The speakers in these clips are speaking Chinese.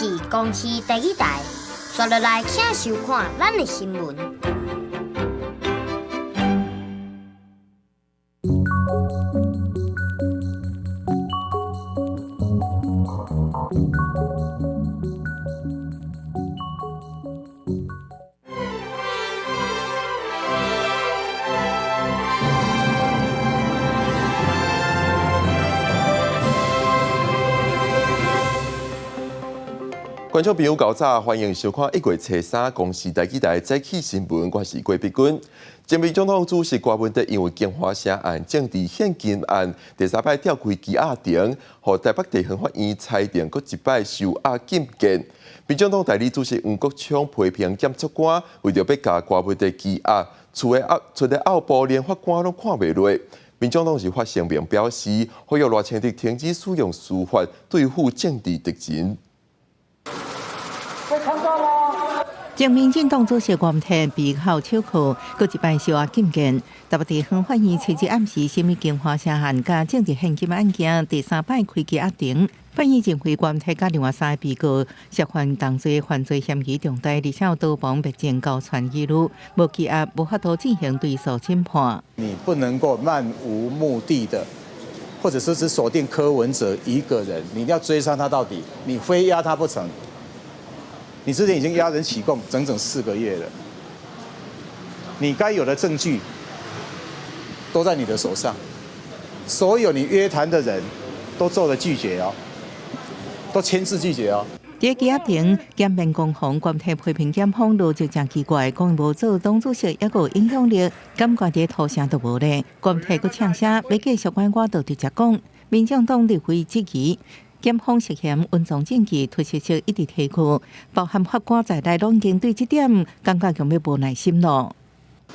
是公视第一台，刷落来请收看咱的新闻。观众朋友，早，欢迎收看1月初3公视第一台早起新闻，我是郭碧君。前民总统主席郭文德因为金华城案政治献金案第3摆召开羁押庭，和台北地方法院裁定搁一摆收押禁见。民总统代理主席黄国昌批评检察官为着要甲郭文德羁押，出的后部连法官拢看袂落。民总统是发声明表示，呼吁赖清德停止使用司法对付政治敌人。前民进党主席郭文德被告手铐，搁一摆收押禁见。台北地方法院初日暗时审理金华城案甲政治献金案件第3摆开羁押庭，法院认为郭文德甲另外3个被告涉犯同罪犯罪嫌疑重大，而且有多方别证高传疑虑，无羁押无法度进行对诉审判。你不能够漫无目的的，或者是只锁定柯文哲一个人，你一定要追杀他到底，你非压他不成。你之前已经押人起供整整4个月了，你该有的证据都在你的手上，所有你约谈的人都做了拒绝哦，都签字拒绝哦。在羁押庭，检辩攻防郭文德批评检方逻辑真奇怪，讲无做党主席也有影响力，感觉在土声都无咧。郭文德佫呛声要继续管我，就直接讲。民进党立委质疑。检方涉嫌运送证据、推卸责一直提去，包含法官在内，拢已经对这点感觉有没有无耐心了。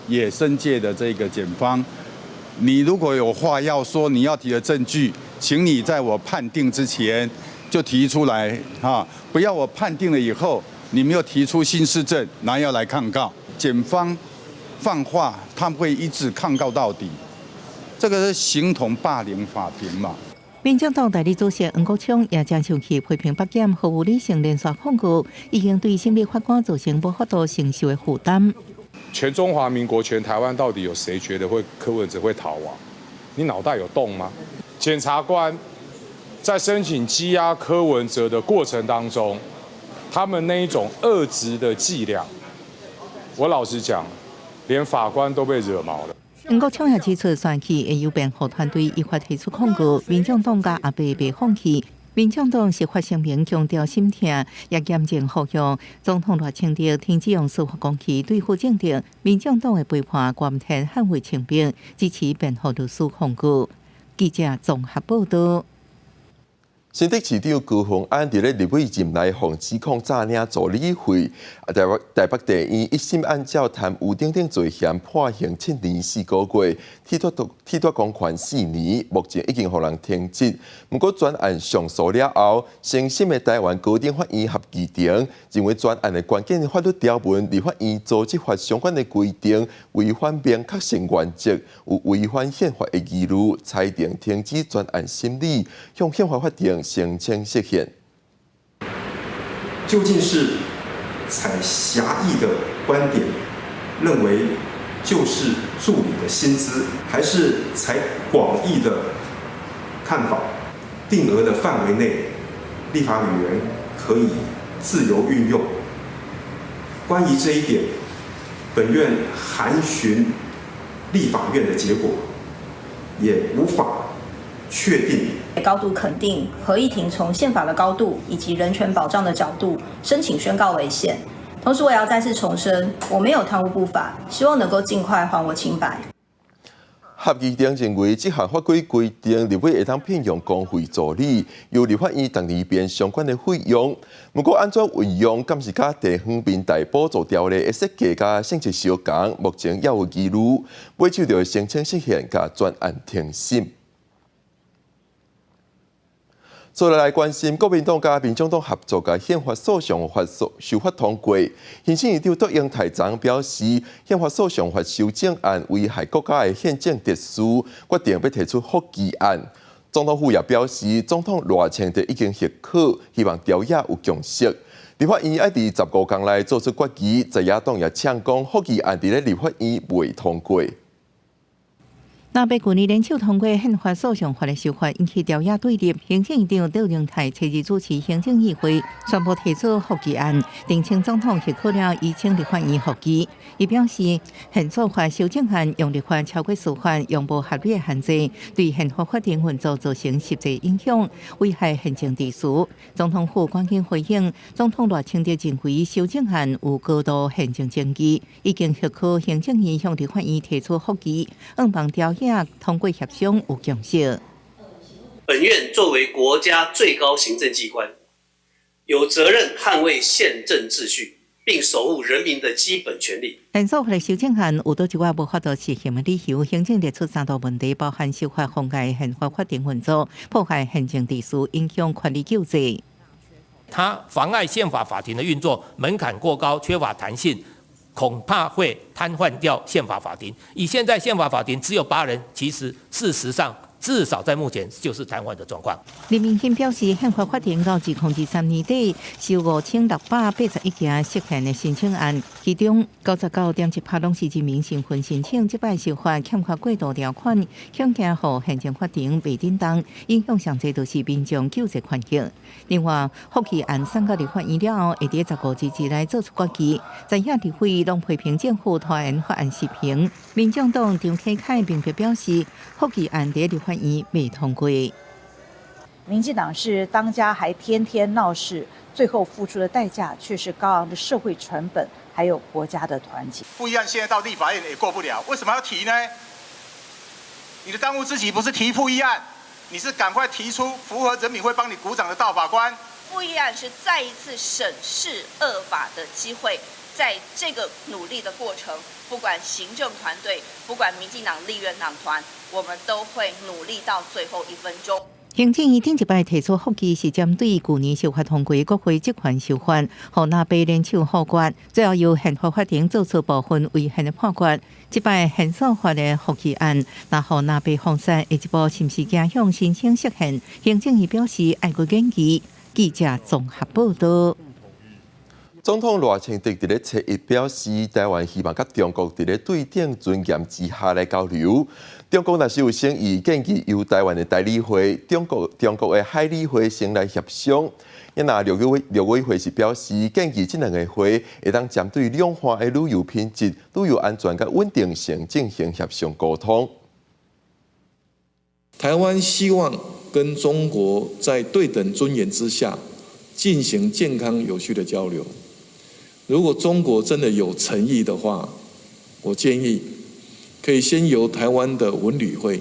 野生界的这个检方，你如果有话要说，你要提的证据，请你在我判定之前就提出来哈，不要我判定了以后，你没有提出新事证，拿要来抗告。检方放话，他们会一直抗告到底，这个是形同霸凌法庭嘛。民进党代理主席黄国昌也将上去批评北检毫无理性连续控告，已经对审理法官造成无法度承受的负担。全中华民国、全台湾到底有谁觉得柯文哲会逃亡？你脑袋有洞吗？检察官在申请羁押柯文哲的过程当中，他们那一种恶质的伎俩，我老实讲，连法官都被惹毛了。黄国昌也指出，选区会由辩护团队依法提出控告，民众党甲阿伯未放弃。民众党是发声明强调心痛，也严正呼吁总统赖清德停止用司法攻击对付政敌。民众党的陪伴郭文德捍卫清白，支持辩护律师控告。记者综合报道。新北市长高虹安伫咧立委任内防指控诈领助理费，台北地院一审按照贪污等罪嫌判刑7年4个月，褫夺公权4年，目前已经互人停职。不过专案上诉了后，新审的台湾高等法院合议庭认为专案的关键法律条文，立法院组织法相关的规定违反明确性原则，有违反宪法的疑虑，裁定停止专案审理，向宪法法庭声称释宪。究竟是采狭义的观点，认为就是助理的薪资，还是采广义的看法，定额的范围内，立法委员可以自由运用？关于这一点，本院函询立法院的结果，也无法确定。高度肯定合议庭从宪法的高度以及人权保障的角度申请宣告违宪。同时，我也要再次重申，我没有贪污不法，希望能够尽快还我清白。合议庭认为，这项法规规定，立委会当聘用公费助理，由立法院逐年编相关的费用。不过，安怎运用，敢是甲地方民代补助条例的设计甲性质相同，目前也有疑虑，尾就要申请释宪甲专案停审。接下来关心国民党甲民众党合作甲宪法诉讼法修法通过。行政院长卓荣泰昨表示，宪法诉讼法修正案危害国家的宪政秩序，决定要提出复议案。总统府也表示，总统热情地已经核可，希望朝野有共识。立法院要伫15天内做出决议，在野党也呛讲福议案伫咧立法院未通过。那被去年联手通过宪法诉讼法的修法，引起朝野对立。行政院长窦荣泰初日主持行政议会，宣布提出复议案，定请总统核可了，移请立法院复议。伊表示，宪诉法修正案用立法超过司法，用无合理的限制，对宪法法定运作造成实际影响，危害宪政秩序。总统府赶紧回应，总统热情地认为修正案有高度宪政争议，已经核可行政院向立法院提出复议，希望朝野通过协商有共识。本院作为国家最高行政机关，有责任捍卫宪政秩序，并守护人民的基本权利。宪诉法的修正案有多一寡无法度实行的理由，行政列出3大问题，包含修法妨碍宪法法定运作、破坏宪政秩序、影响权力救济。它妨碍宪法法庭的运作，门槛过高，缺乏弹性。恐怕会瘫痪掉宪法法庭。以现在宪法法庭只有8人，其实事实上至少在目前就是瘫痪的状况。林明显表示，宪法法庭到2023年底收5681件释宪的申请案，其中99.18%拢是人民身份申请，即摆修法欠缺过渡条款，恐惊互宪政法庭未叮当，影响上侪就是民众救济权益。另外，复议案送到立法院了后，会伫15日之内做出决议，在野立委拢批评政府拖延法案释平。民众党张启凯并表示，复议案伫立法院未通过。民进党是当家还天天闹事，最后付出的代价却是高昂的社会成本，还有国家的团结。复议案现在到立法院也过不了，为什么要提呢？你的当务之急不是提复议案，你是赶快提出符合人民会帮你鼓掌的大法官。复议案是再一次审视恶法的机会，在这个努力的过程，不管行政团队，不管民进党立院党团，我们都会努力到最后1分钟。行政院顶一摆提出复议，是针对去年修法通过国会职权修法，互那被联手复决，最后由宪法法庭做出部分违宪的判决。这摆宪诉法的复议案，那互那被封杀，下一步是不是加向申请释宪？行政院表示爱国研究。记者综合报道。总统赖清德伫咧7日表示，台湾希望甲中国伫咧对等尊严之下来交流。中国若是有诚意，建议由台湾的代理会、中国的海理会先来协商。因那陆委会是表示，建议这2个会会当针对两岸的旅游品质、旅游安全甲稳定性进行协商沟通。台湾希望跟中国在对等尊严之下进行健康有序的交流。如果中国真的有诚意的话，我建议可以先由台湾的文旅会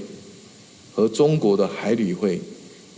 和中国的海旅会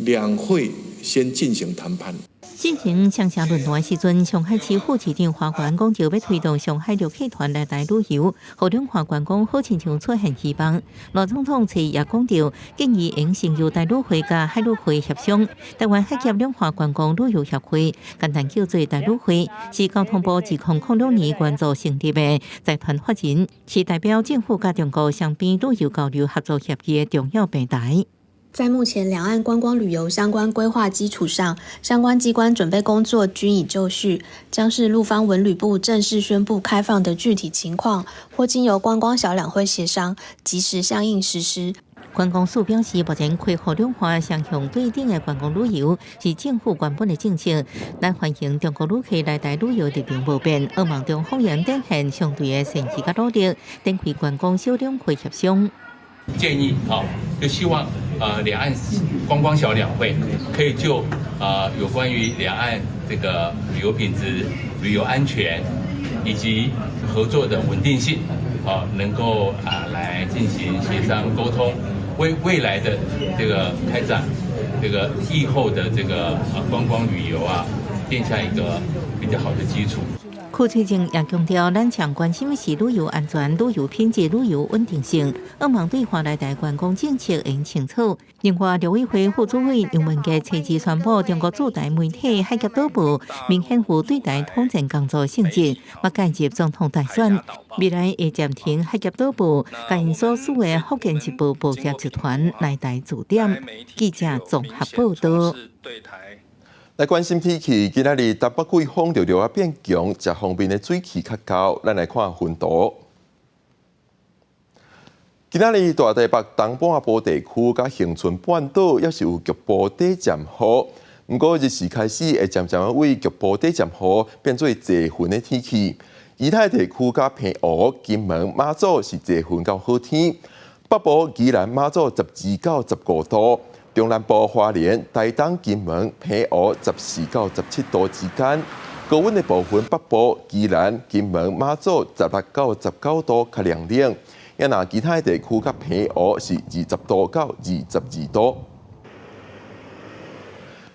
2会先进行谈判。进行上下论坛时阵，上海市副市长华关讲就要推动上海陆客团来台旅游，互两华关讲好亲像出现希望。罗总统7日也讲到，建议应先由台旅会甲海旅会协商。台湾海峡两华关讲旅游协会简单叫做台旅会，是交通部自2006年关注成立的财团法人，是代表政府甲中国双边旅游交流合作协议的重要平台。在目前两岸观光旅游相关规划基础上，相关机关准备工作均已就绪，将是陆方文旅部正式宣布开放的具体情况，或经由观光小两会协商，及时相应实施。观光署表示，目前开放两岸双向对等的观光旅游是政府原本的政策，咱欢迎中国旅客来台旅游立场无变，希望中方应展现相对的诚意甲努力，展开观光小两会协商。建议就希望两岸观光小两会可以就有关于两岸这个旅游品质、旅游安全以及合作的稳定性，能够来进行协商沟通，为未来的这个开展这个疫后的这个观光旅游奠下一个比较好的基础。副处长也强调，咱常关心的是旅游安全、旅游品质、旅游稳定性，希望对华来台观光政策应清楚。另外，陆委会副主委杨文杰初次宣布，中国驻台媒体海峡岛部明显有对台统战工作性质，或介入总统大选。未来会暂停海峡岛部，甲因所属的福建一部报社集团来台驻点。记者综合报道。来关心天气，今仔日台北季风就略变强，这方面的水气较高。咱来看分图。今仔日大台北东半部地区甲恒春半岛也是有局部短暂雨，不过日时开始会渐渐为局部短暂雨变做侪云的天气。其他地区甲平湖、金门、马祖是侪云到好天，北部宜兰、马祖12到15度。中南部花莲、台东、金门、平湖14到17度之间，高温的部分北部、宜兰、金门、马祖16到19度较凉凉，也那其他地区甲平湖是20度到22度。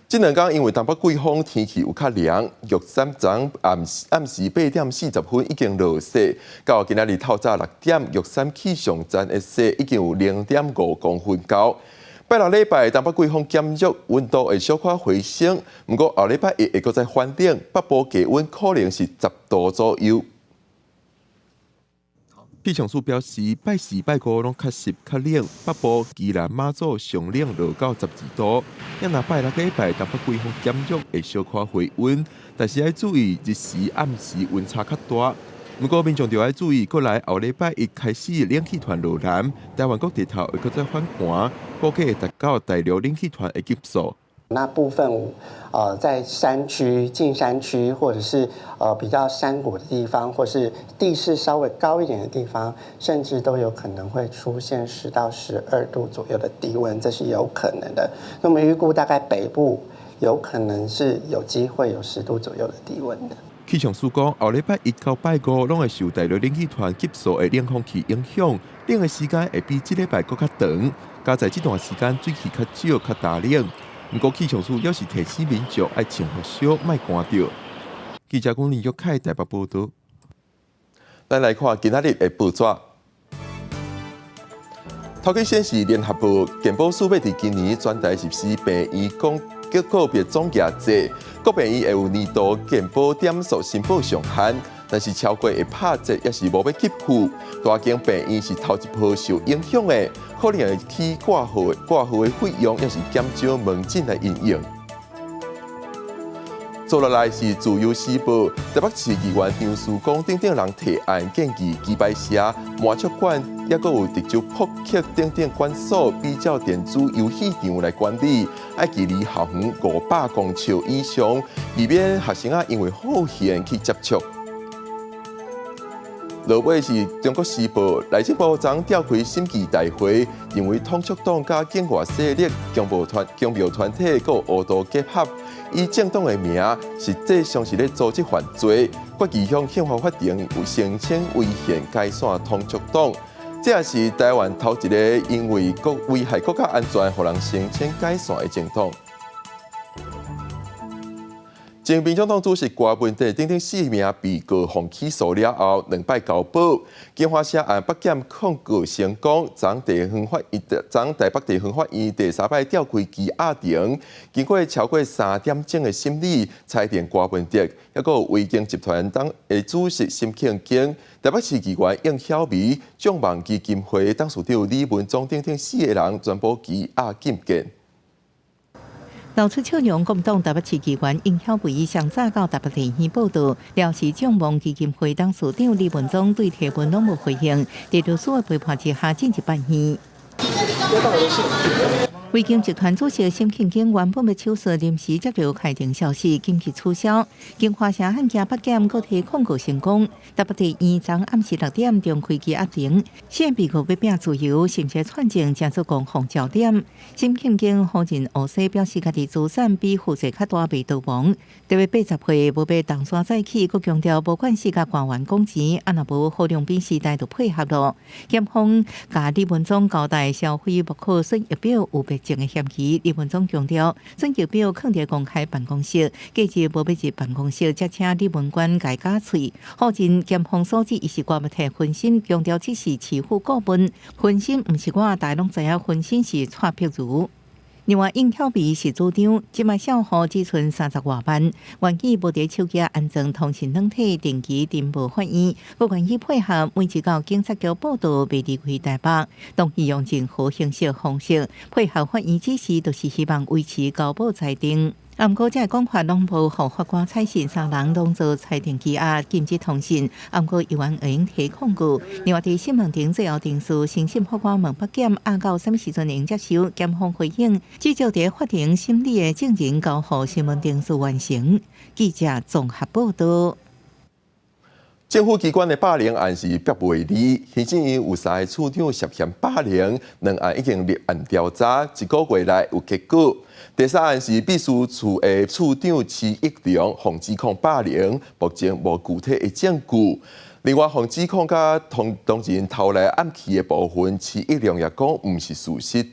这两天因为东北季风天气有较凉，玉山昨暗时8点40分已经落雪，到今仔日透早6点，玉山气象站的雪已经有0.5公分高。拜六礼拜东北季风减弱，温度会小可回升，不过后礼拜一会搁再反冷，北部低温可能是10度左右。气象署表示，拜四、拜五拢较湿较冷，北部、宜兰、马祖上冷落到12度。也若拜六礼拜东北季风减弱，会小可回温，但是要注意日时暗时温差较大。不过民众就要注意，过来后礼拜一开始冷气团落南，台湾各地头会搁再反寒，估计会达到大陆冷气团的级数。那部分在山区、近山区，或者是比较山谷的地方，或是地势稍微高一点的地方，甚至都有可能会出现10到12度左右的低温，这是有可能的。那么预估大概北部有可能是有机会有10度左右的低温的。气象署讲，后礼拜一到拜五拢会受大陆冷气团急速的冷空气影响，冷的时间会比这礼拜搁较长。加在这段时间水气较少、较大冷。不过气象署也是提醒民众爱穿雨衣，莫寒着。记者讲林玉凯台北报道。咱来看今仔日的报纸。统计显示，联合部健保署要伫今年全台实施病院公个别总价制，各病院会有年度健保点数申报上限，但是超过会拍折也是无要给付。大间病院是头一波受影响的，可能会起挂号的费用也是减少门诊来应用。接落来是自由时报，台北市议员张书讲，等人提案建议棋牌社、麻雀馆，也阁有直接扑克等馆所比较电子游戏场来管理，爱距离校园500公尺以上，以免学生因为好闲去接触。落尾是中国时报，内政部长召开审计大会，认为统促党加境外势力、强暴团体佮恶毒结合，以政党的名，实际上是咧组织犯罪。国际向宪法法庭有申请违宪解散统促党，这也是台湾头一个因为危害国家安全，互人申请解散的政党。前民进党主席郭文德等4名被告放起诉了后，2摆交保。警方涉案北检控告成功，昨台北地方法院第3摆召开羁押庭，经过超过3点钟的审理，裁定郭文德，还有维京集团党的主席沈庆京、台北市议员应晓薇、众望基金会董事长李文忠等4个人全部羁押禁见。闹出笑容，国民党台北市议员应晓薇上早到台北地院报道，了是众望基金会董事长李文忠对提问拢无回应，在律师的陪伴之下进入办院。维京集团主席沈庆京原本要手术临时接到开庭消息，紧急取消。经发生案件北检各提控告成功，台北地院昨暗时6点钟开羁押庭，现被告要拼自由，甚至串证将做公放焦点。沈庆京否认乌西表示家己资产比负债较大，被逃亡。台北80岁无被动山再起，佮强调无管是甲官员讲钱，啊若无何良斌时代就配合咯。检方甲李文忠交代消费不可损益表有被情的嫌疑。李文忠强调，孙杰表肯定公开办公室，记者无要入办公室，则请李文官改假喙。后任检方所指，伊是我要摕分身，强调这是市府顾问，分身毋是我，大家拢知影分身是蔡碧如。另外，应巧比是组长，即卖小户只剩30多万，愿意无伫手机安装通讯软体，定期侦报法院，不愿意配合每一到警察局报道，未离开台北，当伊用任何形式方式配合法院指示，就是希望维持高保裁定。不过，这讲法拢无互法官采信，3人拢做裁定羁押，禁止通信。不过，议员会提控告。另外，伫新闻庭最后定数，审审法官问北检押到什么时阵能接受？检方回应，至少伫法庭审理的证人交互新闻定数完成。记者综合报道。政府机关的霸凌案是别未理，行政院有3个处长涉嫌霸凌，2案已经立案调查，1个月内有结果。第3案是秘书处的处长齐一良防指控霸凌，目前无具体的证据。另外，防指控甲当事人偷来暗器的部分，齐一良也讲毋是事实。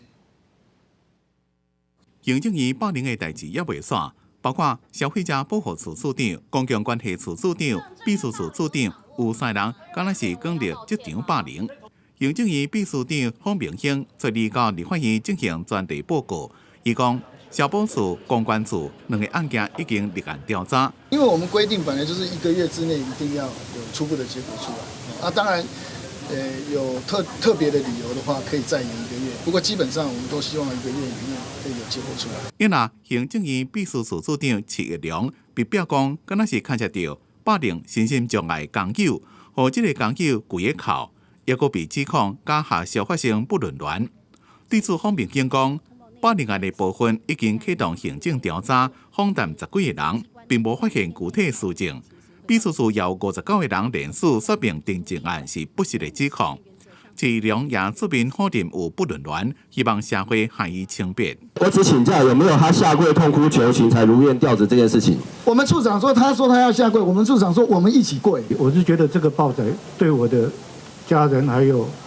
行政院霸凌的代志也未煞。包括消费者保护处处长、公共关系处处长、秘书处处长，有3人敢若是经历这场霸凌。行政院秘书长方明兴昨日到立法院进行专题报告，伊讲消保处、公关处2个案件已经立案调查。因为我们规定本来就是1个月之内一定要有初步的结果出来，当然，有特别的理由的话，可以再延1个月。不过基本上我们都希望1个月以内可以有结果出来。因那行政院秘书处处长齐一良被表讲，敢若是看见到霸凌身心障碍工友，和这个工友跪个哭，也阁被指控甲学校发生不伦恋。对此方面讲，霸凌案的部分已经启动行政调查，访谈10几个人，并无发现具体事情。秘书处也有59个人联署说明定情案是不实的指控。齐良也出面否认有不伦恋，希望社会喊伊清白。我只请教有没有他下跪痛哭求情才如愿调职这件事情？我们处长说他要下跪，我们处长说我们一起跪。我是觉得这个报载对我的家人还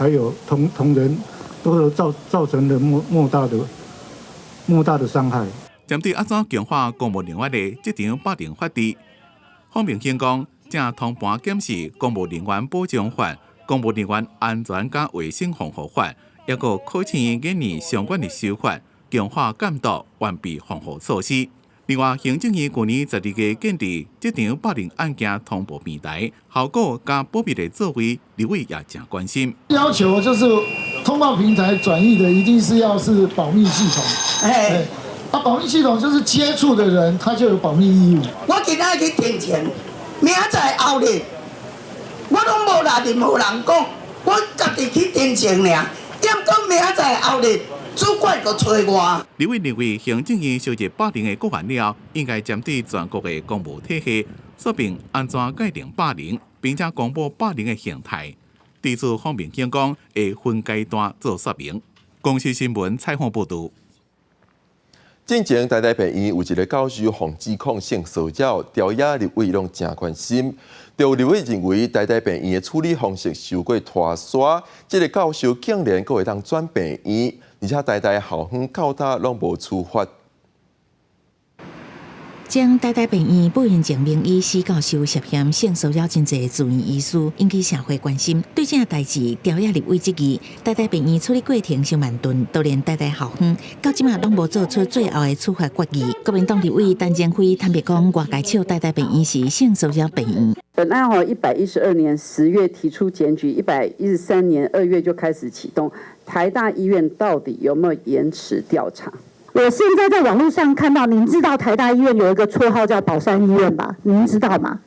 有同仁都造成了莫大的伤害。针对安怎强化公务人员的这场霸凌法律，方明兴讲，正同盘检视公务人员保障法、公务人员安全甲卫生防护法，也个考试今年相关的修法，强化监督完备防护措施。另外，行政院去年12月建立这场霸凌案件通报平台，效果甲保密的作为，立委也正关心。要求就是通报平台转译的一定是要是保密系统，保密系统就是接触的人他就有保密义务。我今仔去停钱，明仔后日我拢无来任何人讲，我家己去停钱尔，点讲明仔后日。主管就找我。立委认为，行政院修正霸凌的个案了，应该针对全国的公务体系，说明安怎界定霸凌，并且公布霸凌的形态。对此方面警讲会分阶段做说明。公视新闻采访报道。进前台大病院有一个教授防指控性骚扰，调查立委拢真关心。有立委认为台大病院的处理方式受过拖沙，这个教授竟然阁会当转病院，而且台大校方到大拢无处罚。将台大病院部员证明医师教授涉嫌性骚扰真济住院医师，引起社会关心。对这代志，调查立委质疑台大病院处理过程上慢顿，都连台大校方到即马拢无做出最后的处罚决议。国民党立委陈建辉坦白讲，外界笑台大病院是性骚扰病院。本案112年10月提出检举，113年2月就开始启动。台大医院到底有没有延迟调查？我现在在网络上看到，您知道台大医院有一个绰号叫宝山医院吧？您知道吗？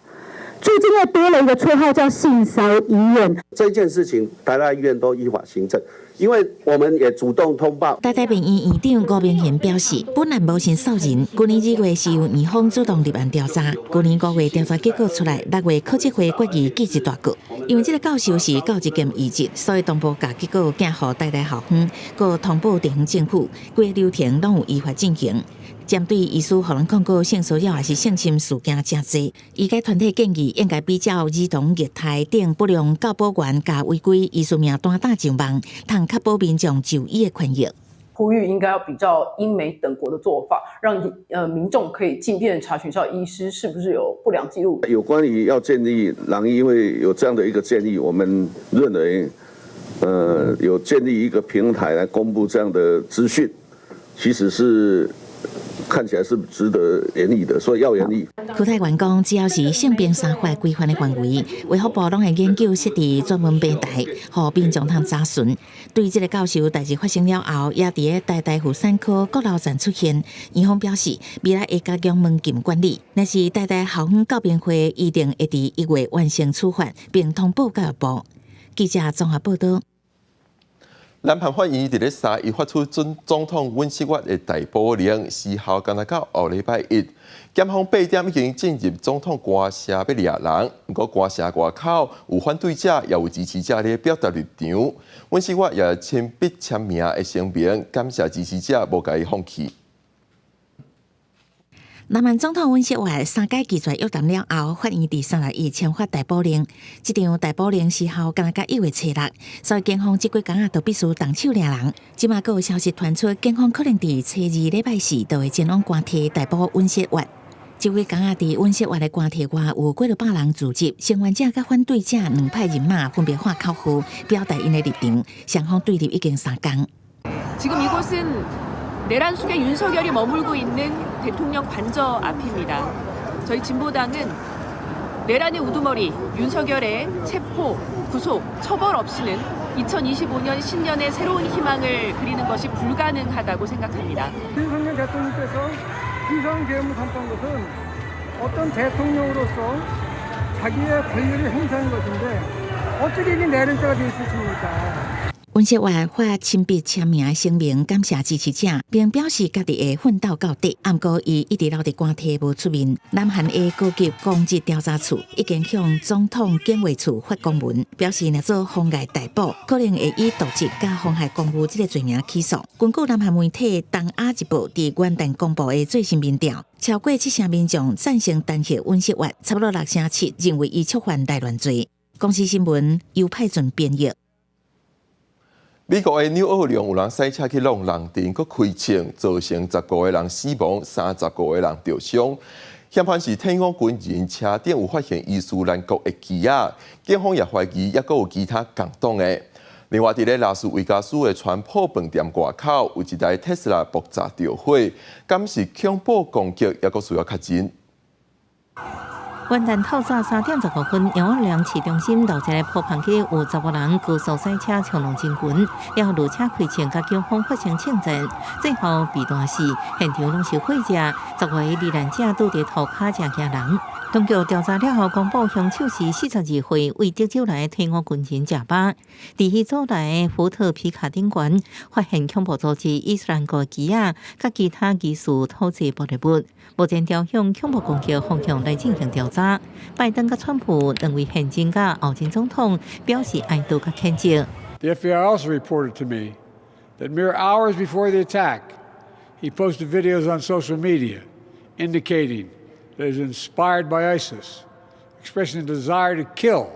最近又多了一个绰号叫性骚医院。这件事情，台大医院都依法行政。因为我们也主动通报。台大病院院长郭明贤表示，本案无甚扫人。去年2月是由院方主动立案调查，去年5月调查结果出来，6月考纪会决议记一大个。因为这个教授是教一件移植，所以同步把结果寄予台大校方，佮通报地方政府，规个流程拢有依法进行。针对医师互人控告性骚扰还是性侵事件真多，医界团体建议应该比较儿童虐待等不良教保员加违规医师名单打上网，通确保民众就医的权益。呼吁应该要比照英美等国的做法，让民众可以进店查询到医师是不是有不良记录。有关于要建立狼医会有这样的一个建议，我们认为，有建立一个平台来公布这样的资讯，其实是看起来是值得研议的，所以要研议。邱泰元讲，只要是性别三法规范的范围，卫福部拢会研究设置专门平台，互民众通查询。对于这个教授代志发生了后，也伫个台妇产科国老站出现。院方表示，未来会加强门禁管理。若是台校方告辩会一定会伫1月完成处罚，并通报教育部。记者综合报道。南韩法院伫咧3月发出准总统尹锡悦的逮捕令，时效干到后礼拜一。检方8点已经进入总统官舍要抓人，不过官舍外口有反对者也有支持者咧表达立场。尹锡悦也亲笔签名的声明，感谢支持者无甲伊放弃。南韩总统尹锡悦3届拒绝约谈了后，法院伫3月1签发逮捕令。这场逮捕令时效干到1月7日，所以警方这几天都必须动手抓人。即马还有消息传出，警方可能伫初2礼拜4就会前往官邸逮捕尹锡悦。这几天伫尹锡悦的官邸外有几100人聚集，声援者甲反对者2派人马分别发口号，表达因的立场。双方对立已经3天。 지금 이곳은 내란 속에 윤석열이 머물고 있는 대통령 관저 앞입니다. 저희 진보당은 내란의 우두머리 윤석열의 체포, 구속, 처벌 없이는 2025년 신년의 새로운 희망을 그리는 것이 불가능하다고 생각합니다. 윤석열 대통령께서 비상계엄을 선포한 것은 어떤 대통령으로서 자기의 권리를 행사한 것인데 어떻게 이게 내란죄가 될 수 있습니까? 尹锡悦发亲笔签名声明，感谢支持者，并表示家己会奋斗到底。不过，伊一直留伫官邸无出面。南韩的高级公职调查处已经向总统警卫处发公文，表示若做妨碍逮捕，可能会以渎职加妨害公务这个罪名起诉。根据南韩媒体《东亚日报》伫元旦公布的最新民调，超过7成民众赞成弹劾尹锡悦，差不多6成7认为伊触犯内乱罪。公司新闻由派准编译。 美国的纽奥良有人赛车去弄人田，佮开枪，造成15个人死亡，35个人受伤。嫌犯是天空军人，车顶有发现伊斯兰国的旗仔，警方也怀疑也佮有其他共党的。另外，伫咧拉斯维加斯的川普饭店外口有一台特斯拉爆炸着火，敢是恐怖攻击，也佮需要确认。 元旦透早3点15分，杨二良市中心路一个坡旁街有15人高速赛车冲撞真群，然后路车开枪，甲警方发生枪战，最后被弹死。现场拢是火者，10位罹难者拄伫涂骹正行人。当局调查了后公布，凶手是42岁为德州来的退伍军人贾巴。伫迄所内的福特皮卡顶悬发现恐怖组织伊斯兰国旗仔，甲其他疑似土制爆裂物。目前调向恐怖攻击方向来进行调查。拜登甲川普两位现任甲后任总统表示哀悼甲谴责。The FBI also reported to me that mere hours before the attack, he posted videos on social media indicating that he was inspired by ISIS, expressing a desire to kill.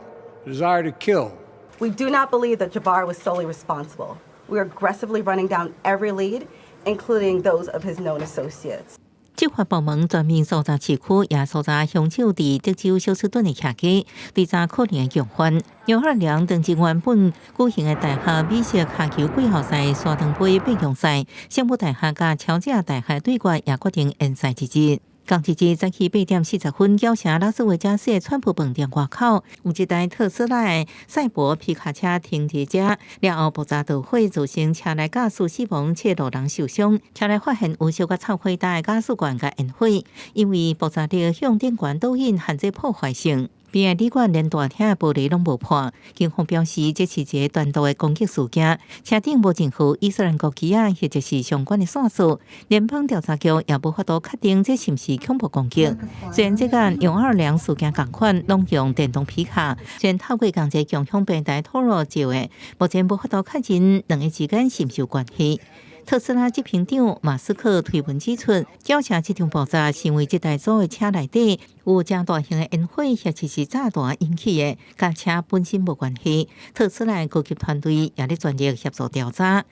We do not believe that Jabbar was solely responsible. We are aggressively running down every lead, including those of his known associates. 执法部门全面搜查市区，也搜查凶手伫德州休斯顿的客家，调查可能的共犯。杨二良当日原本举行的大学美式卡球季后赛沙腾杯八强赛，圣母大学甲乔治亚大学对决也决定延赛一日。 刚日早起8点40分，轿车拉斯维加斯的川普饭店外口有一台特斯拉的赛博皮卡车停伫遮，然后爆炸导火，造成车内驾驶死亡，7路人受伤。车内发现有小可臭火大的驾驶罐甲烟火，因为爆炸力向电管导引限制破坏性。 边个旅馆连大厅的玻璃拢无破，警方表示这是一个单独的攻击事件，车顶无任何伊斯兰国旗啊，或者是相关的线索。联邦调查局也无法度确定这是不是恐怖攻击。虽然这间杨二良事件同款，拢用电动皮卡，虽然透过共济共享平台透露照的，目前无法度确认两个之间是不是有关系。 特斯拉执行长马斯克推文指出，轿车这场爆炸是因为这台组的车内底有正大型的烟火，或者是炸弹引起的，甲车本身无关系。特斯拉高级团队也咧全力协助调查。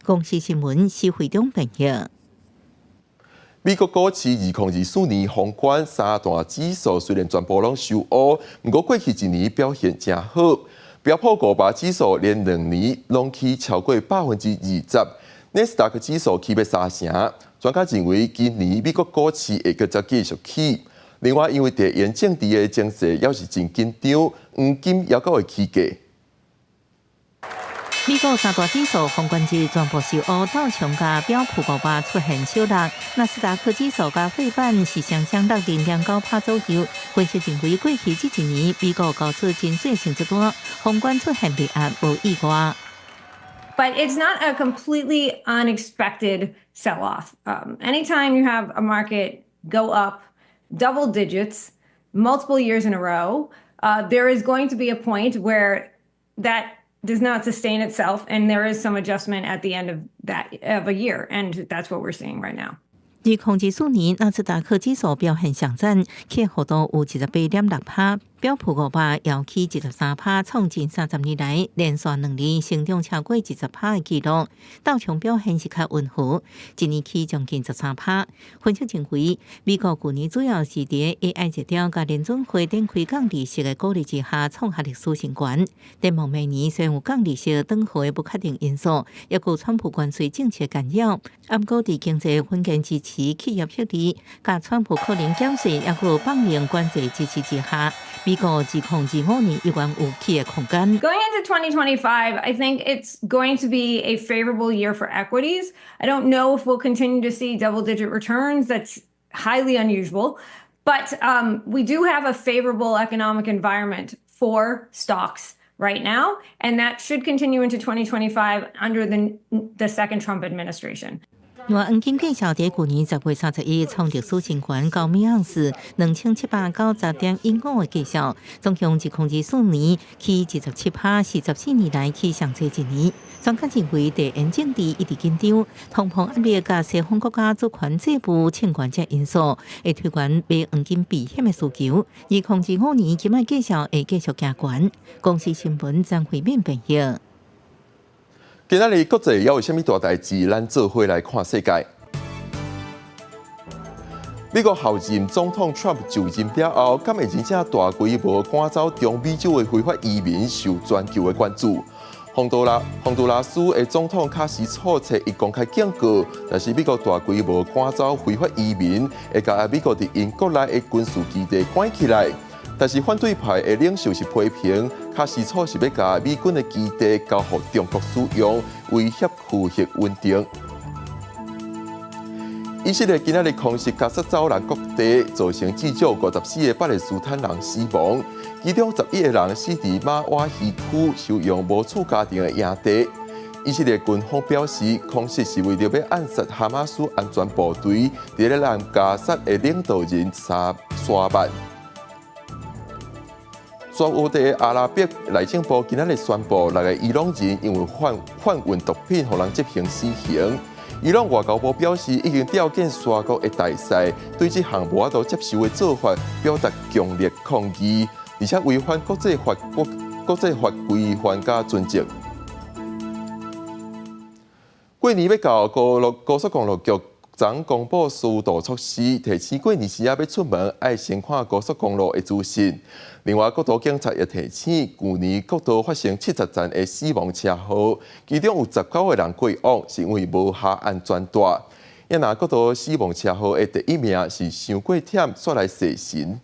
公司新闻是会中朋友。美国股市2024年宏观三大指数虽然全部拢收乌，不过过去一年表现真好。标普500指数连2年拢起超过20%，纳斯达克指数起要3成。专家认为今年美国股市会再继续起。另外，因为地缘政治的情势也是真紧张，黄金也会起价。美国三大指数宏观日全部收乌，道琼加标普500出现小落，纳斯达克指数加费半是上涨0.09%左右。分析认为，过去这一年美国高出真水性一段，宏观出现利压无意外。But it's not a completely unexpected sell-off. Anytime you have a market go up double digits multiple years in a row, there is going to be a point where that does not sustain itself, and there is some adjustment at the end of a year, and that's what we're seeing right now. 2024年纳斯达克指数表现上涨，起幅度有18.6%，标普500要起13%，创近30年来连续2年成长超过10%的纪录。道琼表现是较温和，一年起将近13%。分析认为，美国去年主要是伫 AI 热潮甲联准会展开降利息的鼓励之下，创下历史新高。展望明年虽然有降利息等候的不确定因素，也有川普关税政策干扰，不过伫经济稳健支持企业福利，甲川普可能减税，也有放明关税支持之下，美国2025年依然有起的空间。Going into 2025, I think it's going to be a favorable year for equities. I don't know if we'll continue to see double-digit returns. That's highly unusual. But we do have a favorable economic environment for stocks right now, and that should continue into 2025 under the second Trump administration. 黄金计小伫去年10月31日创历史新高，到每盎司2790.15的计小，总共2024年起17%， 44年来起上最一年。专家认为，地缘政治一直紧张，通膨压力甲西方国家主权债务欠款这因素，会推悬买黄金避险的需求。2025年金卖计小会继续加悬。公司新闻张惠敏报道。今仔日国际还有啥物大代志？咱做伙来看世界。美国后任总统 Trump 就任了后，敢会真正大规模赶走中美洲的非法移民，受全球的关注。洪都拉斯的总统卡斯楚册伊公开警告，若是美国大规模赶走非法移民，会甲美国伫因国内的军事基地关起来。但是反对派的领袖是批评卡斯楚是要把美军的基地交予中国使用，威胁区域稳定。以色列今仔日空袭加沙走廊各地，造成至少54个巴勒斯坦人死亡，其中11个人死伫马瓦希区收容无厝家庭的营地。以色列军方表示，空袭是为了要暗杀哈马斯安全部队伫咧南加沙的领导人沙曼。沙烏地阿拉伯內政部今仔日宣布，6個伊朗人因為販運毒品，互人執行死刑。伊朗外交部表示，已經召見沙國的大使，對這項無法度接受的做法表達強烈抗議，而且違反國際法規範加尊重。過年要到高速公路局昨公布疏導措施，提醒過年時要出門，愛先看高速公路的資訊。另外，國土警察也提醒，去年國道發生70件的死亡車禍，其中有19個人過往是因為無下安全帶。也拿國道死亡車禍的第一名是上過忝煞來洗神。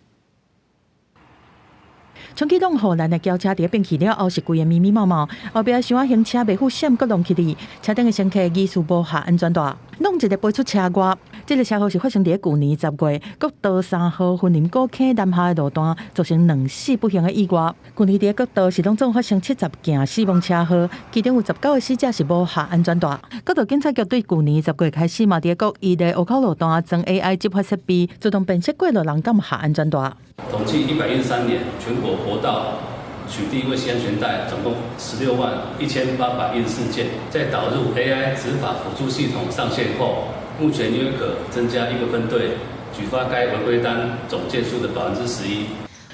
從啟動後，咱的轎車伫變去了後是規個密密麻麻，後壁想行車袂負閃，佫弄起哩，車頂的乘客疑似無下安全帶，弄一個飛出車外。這個車禍是發生伫去年10月，國道3號雲林古坑南下的路段，造成2死不幸的意外。去年伫國道是攏總發生70件死亡車禍，其中有19個死者是無下安全帶。國道警察局對去年10月開始嘛，伫國一的湖口路段裝 AI 執法設備，自動辨識過路人敢下安全帶。統計113年，全國國道取締未系安全帶總共161814件，在導入 AI 執法輔助系統上線後，目前約可增加1個分隊舉發該違規單總件數的11%。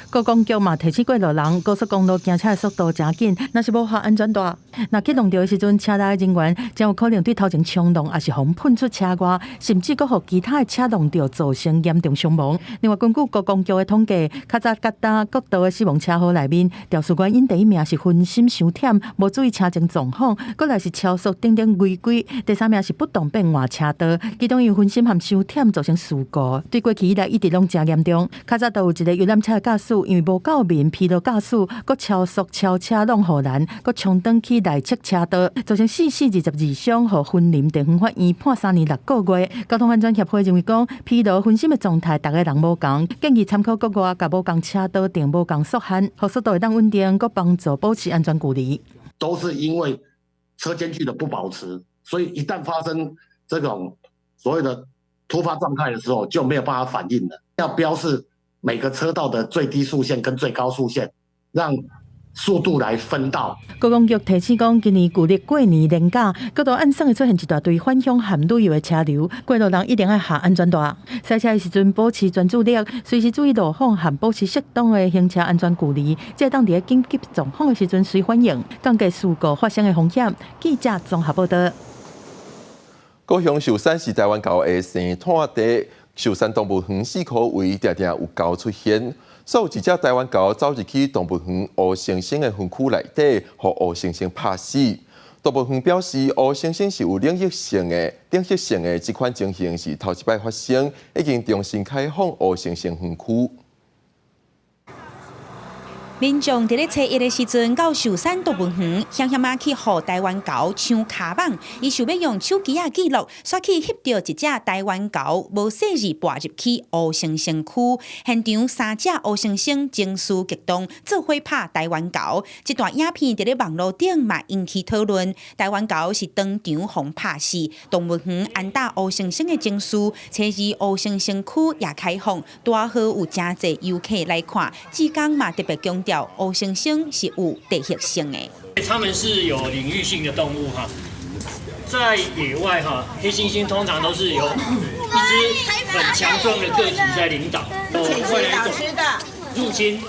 高公局嘛提醒过路人，高速公路行车的速度真紧，若是无效安全带，若启动着的时阵，车内的人员将有可能对头前冲动，也是互喷出车外，甚至佫互其他的车辆着造成严重伤亡。另外，根据高公局的统计，较早各大国道的死亡车祸内面，肇事原因第一名是分心伤忝，无注意车前状况，过来是超速等等违规，第三名是不当变换车道，其中因分心和伤忝造成事故，对过去以来一直拢真严重。较早都有一个游览车的驾驶，因为无够面疲劳驾驶，佮超速超车弄护栏，佮冲转去内侧车道，造成4死22伤，互云林地方法院判3年6个月。交通安全协会认为讲，疲劳分心的状态，大家人无共，建议参考国外甲无共车道定无共速限，互速度会当稳定，佮帮助保持安全距离。都是因为车间距的不保持，所以一旦发生这种所谓的突发状态的时候，就没有办法反应了。要标示每个车道的最低速限跟最高速限，让速度来分道。高公局提醒讲，今年旧历过年连假，各道岸上会出现一大堆返乡含旅游的车流，过路人一定要下安全带。赛车的时阵保持专注力，随时注意路况，和保持适当的行车安全距离，才当伫紧急状况的时阵随反应，降低事故发生的风险。记者综合报道。高雄寿山是台湾狗的生产地，寿山动物园4棵位常常有狗出现。所有一只台湾狗走入去动物园乌猩猩的分区内底，互乌猩猩拍死。动物园表示，乌猩猩是有领域性的这款情形是头一摆发生，已经重新开放乌猩猩分区。民众伫咧初一的时阵到寿山动物园，险险去互台湾狗抢卡网，伊想要用手机啊记录，煞去翕到一只台湾狗无细字跋入去乌猩猩区，现场3只乌猩猩情绪激动，做伙拍台湾狗。这段影片伫咧网络顶嘛引起讨论。台湾狗是当场互拍死，动物园安打乌猩猩的情绪，初二乌猩猩区也开放，大好有真侪游客来看。志刚嘛特别强调乌猩猩是有地域性的，它们是有领域性的动物哈，在野外哈，黑猩猩通常都是由一只很强壮的个体在领导，外来种入侵，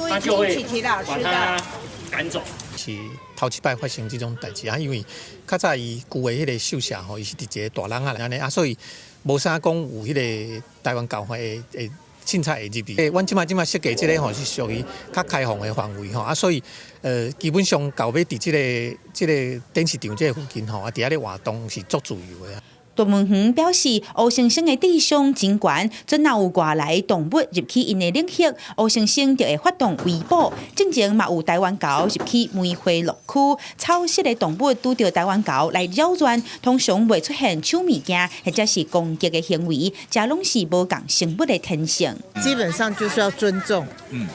它就会把它赶走。是头一摆发生这种代志啊，因为较早伊旧的迄个兽舍吼，伊是伫一个大笼啊安尼啊，所以无啥讲有迄个台湾狗会凊彩会入去。阮即摆设计即个吼是属于较开放的范围吼啊，所以基本上狗要伫即个展示场即个附近吼啊，伫遐咧活动是足自由的。动物园表示，乌猩猩的智商真悬，准若有外来动物入去因的领域，乌猩猩就会发动围捕。之前嘛有台湾狗入去梅花鹿区，草食的动物拄到台湾狗来扰乱，通常袂出现抢物件或者是攻击的行为，这拢是无共生物的天性。基本上就是要尊重。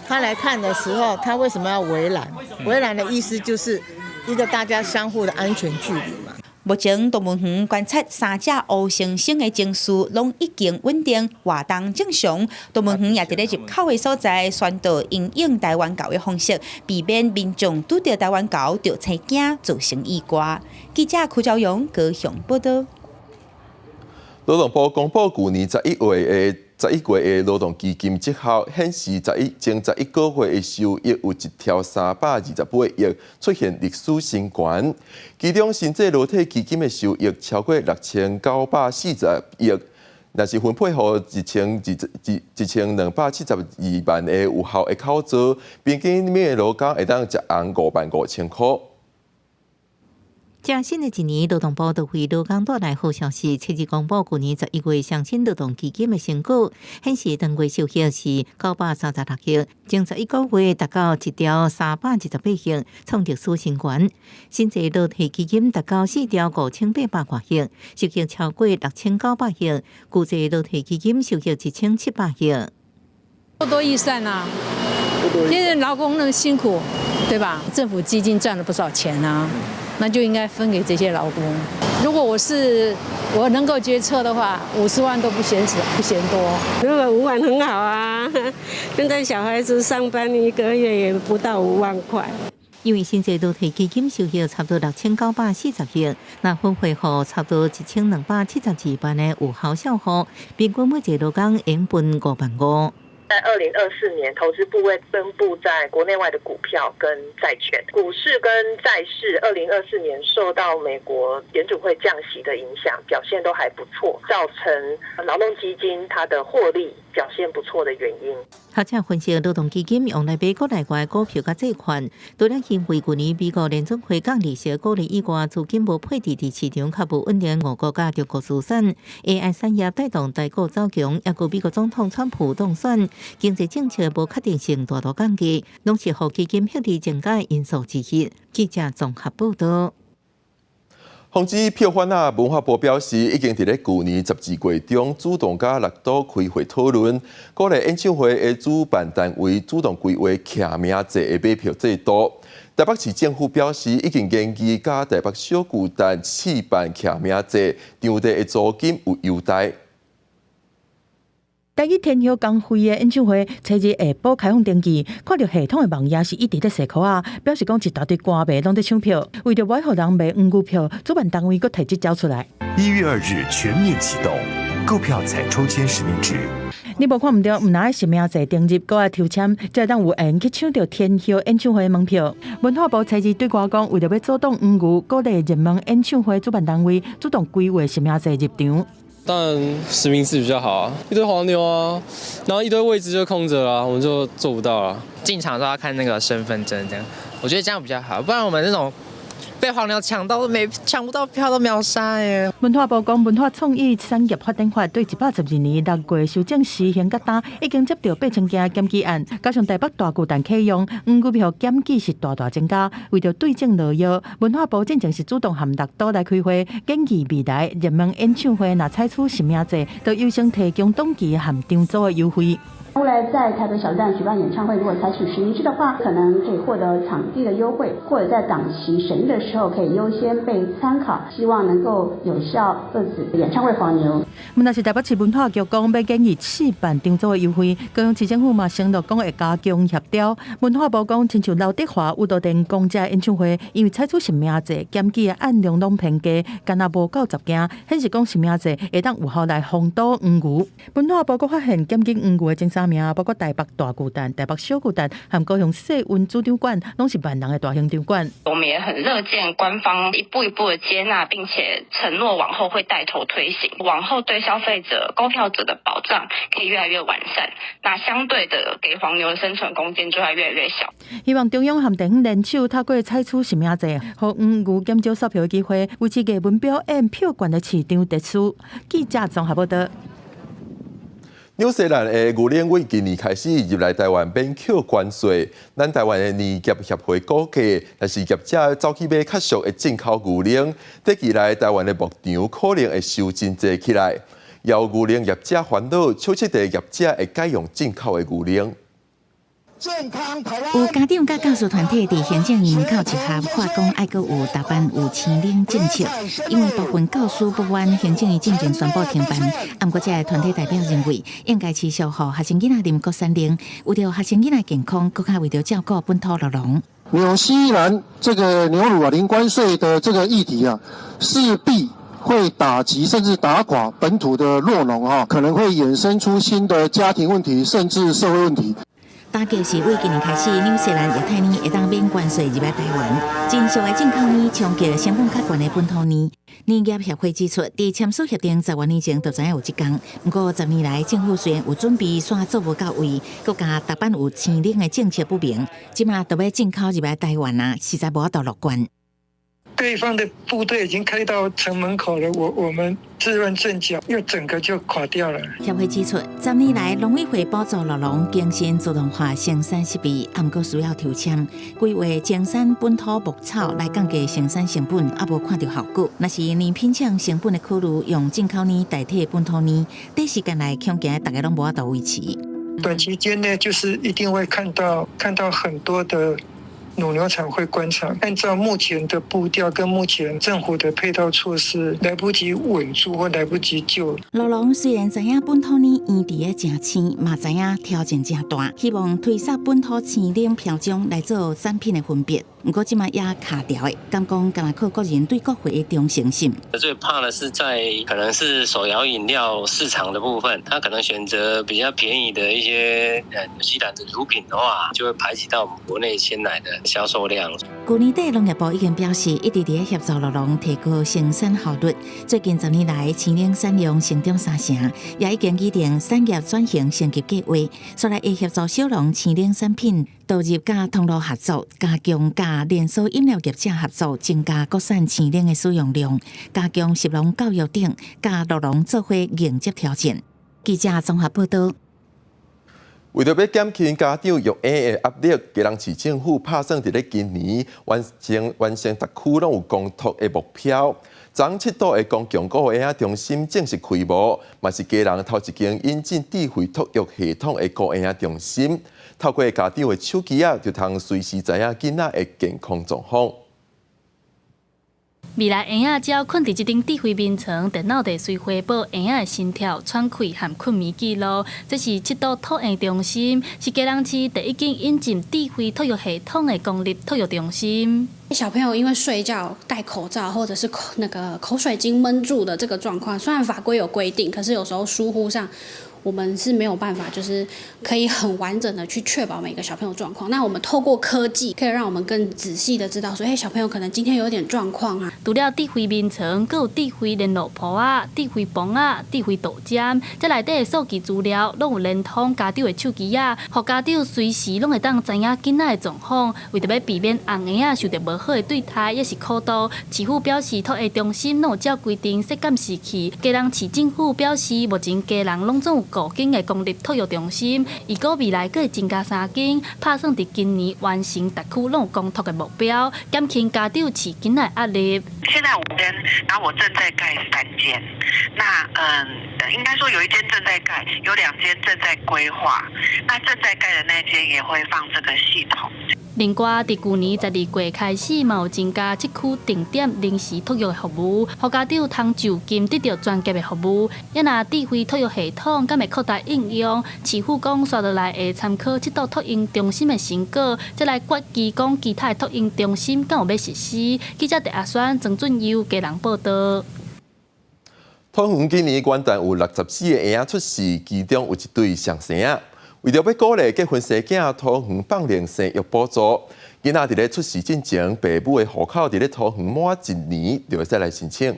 他来看的时候，他为什么要围栏？围栏的意思就是一个大家相互的安全距离嘛。目前动物园观察3只乌猩猩的情绪拢已经稳定，活动正常。动物园也伫咧入口的所在宣导因应台湾狗的方式，避免民众拄到台湾狗就踩惊造成意外。记者柯昭阳高雄报道。劳动部公布去年11月的劳动基金绩效显示，前11个月的收益有一条328亿，出现历史新高。其中新制劳退基金的收益超过6940亿，若是分配予1272万个有效的口座，平均每个劳工会当食红55000块。加新的一年，劳动部就为劳工带来好消息。七日公布去年11月上新劳动基金的成果，显示当月收益是936亿，前11个月达到1条328亿，创历史新高。新制劳退基金达到4条5800多亿，收益超过6900亿，旧制劳退基金收益1700亿。不多预算啊，现在劳工那么辛苦，对吧？政府基金赚了不少钱啊。那就应该分给这些劳工。如果我能够决策的话，50万都不嫌多。如果5万很好啊，现在小孩子上班1个月也不到5万块。因为新制劳退基金收益差不多6940亿，那分配予差不多1272万的有效小户，平均每一个劳工应分5万5。在2024年，投资部会分布在国内外的股票跟债券。股市跟债市2024年受到美国联储会降息的影响，表现都还不错，造成劳动基金它的获利表现不错的原因。学者分析，劳动基金用来买国内外股票甲债券，除了因为去年美国联总会降利息鼓励以外，资金无配置伫市场较无稳定外国价中国资产 ，AI 产业带动台股走强，也有美国总统川普当选，经济政策无确定性大大降低，拢是互基金获利增加的因素之一。记者综合报道。防止票贩仔文化部表示，已经伫咧去年12月中主动甲6都开会讨论，鼓励演唱会的主办单位主动规划徛名制的买票制度。台北市政府表示，已经研议甲台北小巨蛋试办徛名制，场地的租金有优待。台语天后江蕙的演唱会，初日下晡开放登记，看到系统的网页是一直在洗裤啊，表示讲一大堆歌迷拢在抢票，为着袂互人买黄牛票，主办单位佫提这招出来。1月2日全面启动，购票采抽签实名制。你无看唔到，唔拿实名制登入，搁爱抽签，才当有缘去抢到天后演唱会的门票。文化部初日对外讲，为着要阻挡黄牛，鼓励热门演唱会主办单位主动规划实名制入场。当然实名制比较好啊，一堆黄牛啊，然后一堆位置就空着啦，我们就做不到了。进场都要看那个身份证，这样我觉得这样比较好，不然我们那种被黄牛抢不到票都秒杀耶。文化部讲，文化创意产业发展法对112年6月修正施行决单，已经接到8000件检举案，加上台北大巨蛋启用，黄牛票检举是大大增加。为着对症落药，文化部正正是主动和6都来开会，建议未来热门演唱会若采取实名制，都优先提供当期和场租的优惠。未来在台北小巨蛋举办演唱会，如果采取实名制的话，可能可以获得场地的优惠，或者在档期审议的时候可以优先被参考，希望能够有效遏止演唱会黄牛。那是台北市文化局讲要建议试办场租的优惠，高雄市政府嘛承诺讲会加强协调。文化部讲，亲像刘德华、吴道殿公家演唱会，因为采取实名制，检举的案量拢偏低，敢若无90件，显示讲实名制会当有效来防堵黄牛。文化部发现检举黄牛的前3名，包括台北大巨蛋、台北小巨蛋和高雄世运主场馆，拢是万人的大型场馆。我们也很乐见官方一步一步的接纳，并且承诺往后会带头推行，往后对消费者、购票者的保障可以越来越完善。那相对的，给黄牛的生存空间就会越来越小。希望中央和地方联手透过采取实名制，让黄牛减少刷票的机会，维持艺文表演票券的市场秩序。记者综合报道。纽西兰的牛奶为今年开始入来台湾免扣关税，咱台湾的年业协会估计，若是业者走去买较俗的进口牛奶，短期内台湾的牧场可能会收真济起来。有牛奶业者烦恼，超市的业者会改用进口的牛奶。有家长甲教师团体伫行政院靠一合化讲，爱阁有大班有青领政策，因为部分教师不愿行政院进前宣布停办。不过，这个团体代表认为，应该持续互学生囡仔啉国产奶，为着学生囡仔健康，更加为着照顾本土酪农。纽西兰这个牛乳零关税的这个议题啊，势必会打击甚至打垮本土的酪农啊，可能会衍生出新的家庭问题，甚至社会问题。打击是为今年开始，纽西兰液态奶会当免关税入来台湾，真俗的进口奶冲击成本较悬的本土奶。奶业协会指出，伫签署协定10年前就知影有这项，不过10年来政府虽然有准备，却做无到位，佮加大班有青奶的政策不明，即马都要进口入来台湾啊，实在无法度乐观。对方的部队已经开到城门口了，我们自乱阵脚，又整个就垮掉了。协会指出，10年来农委会补助酪农更新自动化生产设备，还过需要抽签，规划精选本土牧草来降低生产成本，也无看到效果。若是年品种成本的考虑，用进口奶代替本土奶，短时间内恐惊大家拢无法度维持。短期间内就是一定会看到很多的乳牛场会关厂，按照目前的步调跟目前政府的配套措施，来不及稳住或来不及救。酪农虽然知影本土奶养殖的真青，嘛知影挑战真大，希望推出本土青奶标章来做产品的分别。不过即马也卡掉的，敢讲甘拿克个人对国会的忠诚性。最怕的是在可能是手摇饮料市场的部分，他可能选择比较便宜的一些有机染的乳品的话，就会排挤到我们国内鲜奶的销售量。去年底，农业部已经表示，一直伫协助酪农提高生产效率。最近10年来，青奶产量成长3成，也已经拟定产业转型升级计划，所来会协助小农青奶产品导入甲通路合作，加强甲连锁饮料业者合作，增加国产青奶的使用量，加强食农教育等，甲酪农做伙迎接挑战。记者综合报道。为着要减轻家长育婴的压力，基隆市政府打算伫咧今年完成特区拢有公托的目标。昨7度的公共育婴中心正式开幕，嘛是基隆头一间引进智慧托育系统的育婴中心。透过家长的手机就通随时知影囡仔的健康状况。未来婴仔只要困伫这顶智慧面床，电脑就随回报婴仔的心跳、喘气和困眠记录。这是7度托婴中心，是基隆市第一间引进智慧托育系统的公立托育中心。小朋友因为睡觉戴口罩或者是口水巾闷住的这个状况，虽然法规有规定，可是有时候疏忽上，我们是没有办法，就是可以很完整的去确保每个小朋友状况。那我们透过科技，可以让我们更仔细的知道说，小朋友可能今天有点状况啊。除了智慧面床，还有智慧联络簿啊、智慧磅啊、智慧导针，这内底的数据资料拢有连通家长的手机啊，让家长随时拢会当知影囡仔的状况。为着要避免红婴仔受到无好的对待，也是苦度，市府表示托育中心拢有照规定设监视器。基隆市政府表示，目前基隆拢总有5间的公立托育中心，如果未来佫会增加3间，打算伫今年完成特区拢有公托的目标，减轻家长饲囡仔压力。现在5间，然后我正在盖3间，那应该说有1间正在盖，有2间正在规划，那正在盖的那间也会放这个系统。另外，伫去年12月开始，嘛有增加7区定点临时托育的服务，让家长通就近得到专业的服务。也若智慧托育系统敢会扩大应用，市府讲刷落来会参考7度托婴中心的成果，再来决议讲其他的托婴中心敢有要实施。记者陈阿轩、曾俊佑基隆报道。桃园今年元旦有64个婴仔出世，其中有1对上生仔。为着要鼓励结婚生囝，桃园放领生育补助，囡仔伫咧出世之前，爸母的户口伫咧桃园满1年，就会使来申請。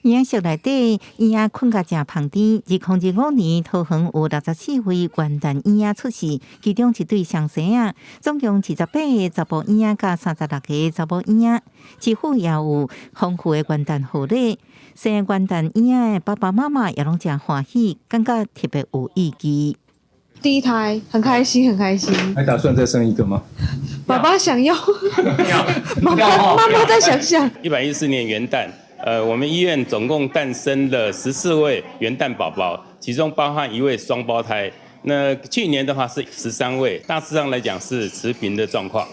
婴仔宿内底，婴仔困甲正旁边。2025年，桃园有64位元旦婴仔出世，其中1对上生仔，总共28个查甫婴仔甲36个查某婴仔。市府也有丰富的元旦贺礼，生元旦婴仔的爸爸妈妈也拢真欢喜，感觉特别有意义。第一胎很开心，很开心。还打算再生一个吗？爸爸想要，妈妈再想想。114年元旦。我们医院总共诞生了14位元旦宝宝，其中包含1位双胞胎。那去年的话是13位，大致上来讲是持平的状况。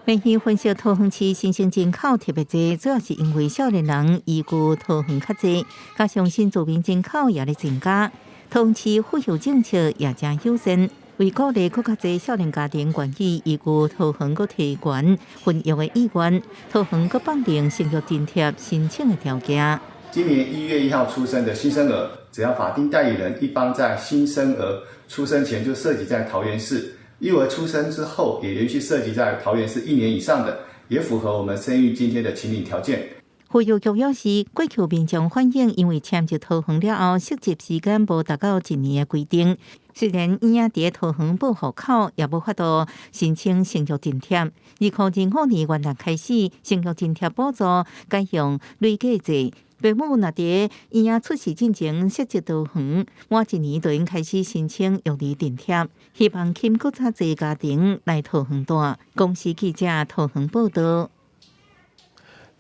分析分析，桃园市新生人口特别多，主要是因为少年人移居桃园较多，加上新住民人口也在增加。桃园市富裕政策也真友善。为鼓励更较侪少年家庭愿意移居桃园，佮提悬婚育的意愿，桃园佮放定生育津贴申请的条件。今年1月1号出生的新生儿，只要法定代理人一方在新生儿出生前就涉及在桃园市，幼儿出生之后也连续涉及在桃园市1年以上的，也符合我们生育津贴的请领条件。妇幼局表示，过去民众反映，因为迁入桃园了后，实习时间无达到1年的规定。虽然婴仔伫桃园报户口，也无法度申请生育津贴。2025年元旦开始，生育津贴补助改用累计制。父母若伫婴仔出世之前设籍桃园，满1年就应开始申请育儿津贴，希望吸引更较侪家庭来桃园住。公司记者桃园报道。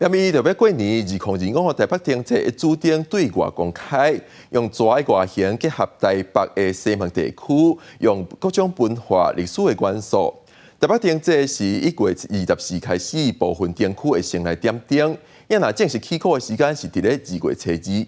因为就要过年，2025台北电车的主灯对外公开，用纸的外形结合台北的西门地区，用各种文化历史的元素。台北电车是1月24开始，部分灯区会先来点灯，也若正式起工的时间是伫咧2月初2。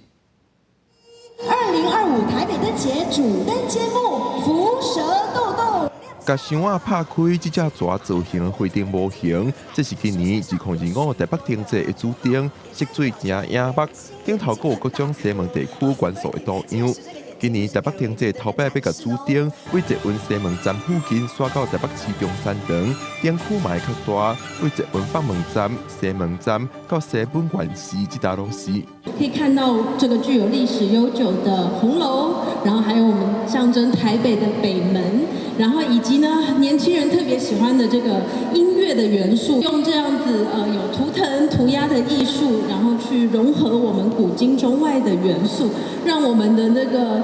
2025台北灯节主灯揭幕，蝮蛇豆豆。甲箱仔拍开，即只蛇造型回定模型，这是今年2025台北停滞的主点，色水正影目，顶头阁有各种西门地区元素的图样。今年台北停滞头摆要甲主点，为捷运西门站附近刷到台北市中山堂，点区嘛会较大，为捷运北门站、西门站到西本愿寺这条路线。可以看到这个具有历史悠久的红楼，然后还有我们象征台北的北门，然后以及呢年轻人特别喜欢的这个音乐的元素，用这样子有图腾涂鸦的艺术，然后去融合我们古今中外的元素，让我们的那个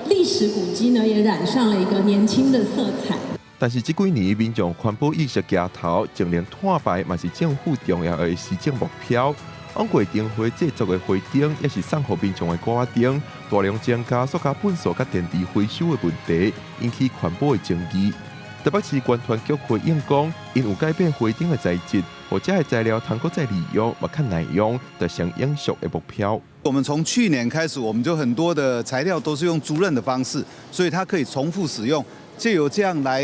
历史古迹呢也染上了一个年轻的色彩。但是这几年民众环保意识抬头，净零碳排嘛是政府重要的施政目标。往过灯会制作的花灯，也是送予民众的挂灯，大量增加塑胶粪扫甲电池回收的问题，引起环保的争议。台北市关团局回应讲，因有改变花灯的材质，或者的材料通过再利用，或较耐用，达成永续的目标。我们从去年开始，我们就很多的材料都是用租赁的方式，所以它可以重复使用。借由这样来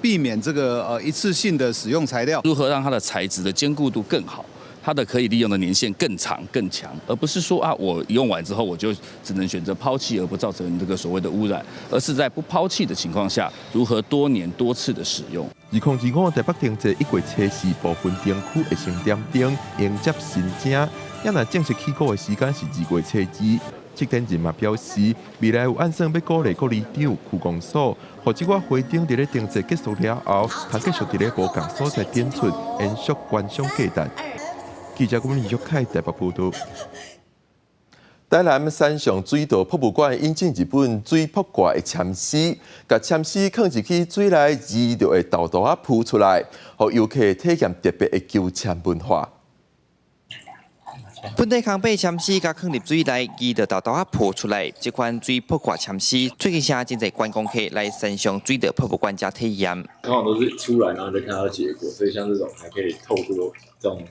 避免这个一次性的使用材料，如何让它的材质的坚固度更好，它的可以利用的年限更长更强，而不是说我用完之后我就只能选择抛弃而不造成这个所谓的污染，而是在不抛弃的情况下，如何多年多次的使用。2025台北停滞1月测试部分灯区会成点灯迎接新正，也若正式起工的时间是2月初2。这点人嘛表示，未来有按算要鼓励各里长、区公所，或者我花灯伫咧停滞结束了后，通继续伫咧无同所在点出，延续观赏价值。记者郭林玉凯台北报道。台南山上水道博物馆引进日本水卜卦的签诗，甲签诗放入去水内，字就会豆豆啊浮出来，互游客体验特别的求签文化。本地康贝签诗，甲放入水内，伊就豆豆啊破出来。这款水卜卦签诗，最近现在真侪观光客来山上水道博物馆加体验。通常都是出来，然后就看到结果，所以像这种还可以透过这种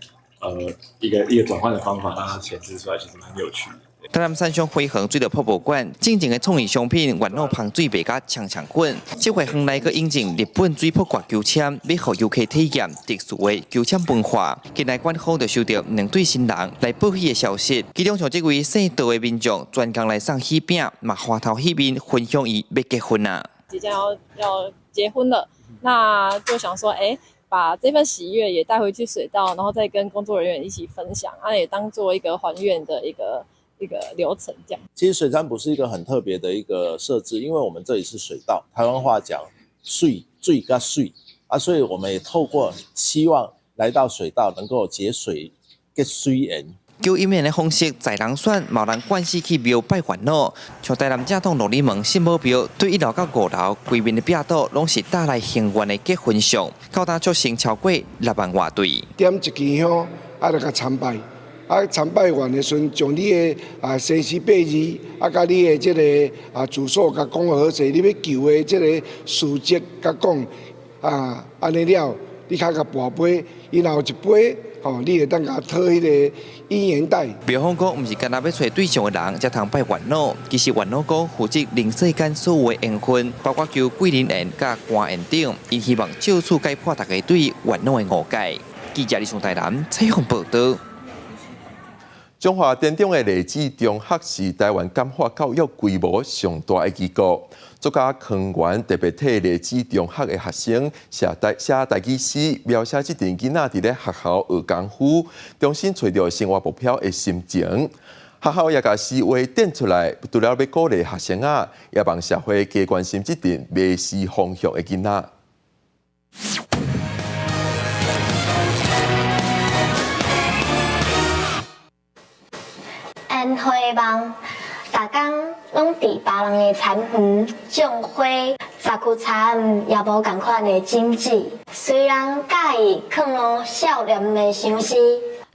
一个转换的方法，让它显示出来，其实蛮有趣的。台南山上辉恒水道博物馆进前的创意商品，原路芳水白甲强强滚。这回恒来个引进日本水卜卦求签，要互游客体验特殊的求签文化。今来馆方就收到2对新人来报喜的消息，其中像这位姓杜的民众专工来送喜饼，嘛花头喜面分享伊要结婚啊。即将要结婚了，那就想说，把这份喜悦也带回去水道，然后再跟工作人员一起分享，也当做一个还愿的一个流程这样。其实水占卜是一个很特别的一个设置，因为我们这里是水道，台湾话讲水跟水啊，所以我们也透过希望来到水道能够节水结水缘。叫一面的方式，在人选某人关系去庙拜烦恼，像台南正统六里门信母庙，对1楼到5楼规面的壁道，拢是带来幸运的结婚相，高达足成超过6万外对。点一支香，就甲参拜。参拜完的时阵，将你的生时八字，甲你的这个住所，甲讲好势，你要求的这个事迹，甲讲安尼了，你较甲跋杯，然后一杯，你会当甲讨迄个姻缘带。庙方讲，毋是干那要找对象的人才通拜元老，其实元老讲负责人世间所有的缘分，包括求贵人缘、甲官缘等，伊希望就此解破大家对元老的误解。记者李松台南采访报道。中华田中的励志中学是台湾感化教育规模上大的机构。作家康源特别替励志中学的学生写台语诗，描写这阵囡仔伫咧学校学功夫，重新找到生活目标的心情。学校也把诗话点出来，除了要鼓励学生啊，也帮社会加关心这阵迷失方向的囡仔。烟花梦，逐工拢伫别人的田园种花，杂区田也无共款的经济。虽然介意藏落少年的相思。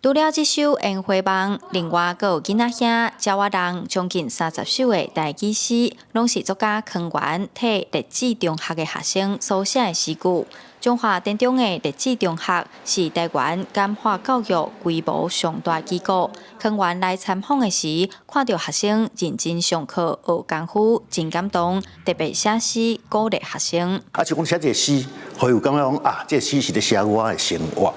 除了这首《烟花梦》，另外还有囡仔兄教我人将近30首的台语诗，拢是作家康源替励志中学的学生所写的诗句。中华电中的历史中学是台湾简化教育规模上大机构。学员来参访的时，看到学生认真上课、学功夫，真感动，特别写诗鼓励学生。就讲写这诗，会有感觉讲啊，这诗是咧写我的生活。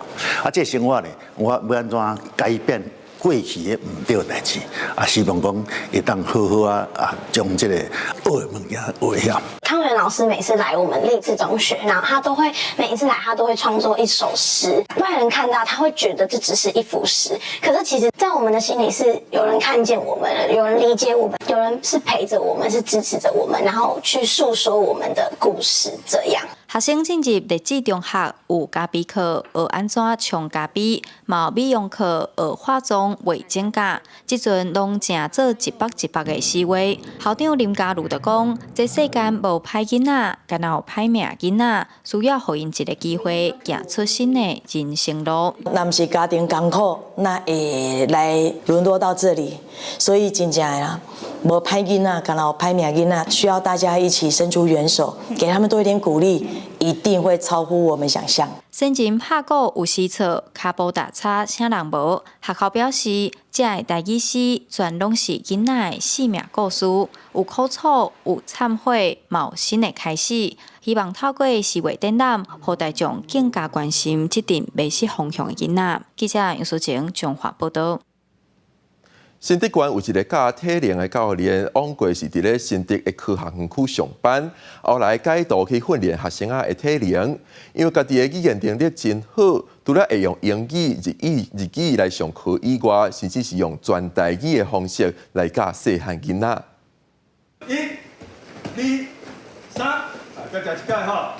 这生活呢，我要安怎改变？过去的唔对代志，希望讲会当好好将这个学的物件学晓。康源老师每次来我们励志中学，然后他都会每一次来，他都会创作一首诗。外人看到他会觉得这只是一幅诗，可是其实，在我们的心里是有人看见我们了，有人理解我们，有人是陪着我们，是支持着我们，然后去诉说我们的故事。这样，学生进入历史中学有咖啡课，学安怎冲咖啡；嘛有美容课，学化妆、画指甲。即阵拢正做一百的思维。校长林嘉如就讲：这世间无歹囡仔，敢有歹命囡仔，需要互因一个机会，行出新的人生路。那不是家庭艰苦，那会来沦落到这里，所以真正啦，无歹囡仔，敢有歹命囡仔，需要大家一起伸出援手，给他们多一点鼓励，一定会超乎我们想象。先前拍鼓有诗册，骹步踏叉啥人无？学校表示，这个台语诗全拢是囡仔的生命故事，有苦楚，有忏悔，嘛有新的开始。希望透过诗画展览，让大众更加关心这阵迷失方向的囡仔。记者杨淑晴综合报道。新竹县有一个教体能的教练，往过是伫咧新竹的科学园区上班，后来改道去训练学生的体能。因为家己的语言能力真好，除了会用英语、日语来上课以外，甚至是用全台语的方式来教细汉囡仔。1、2、3，再加一届吼。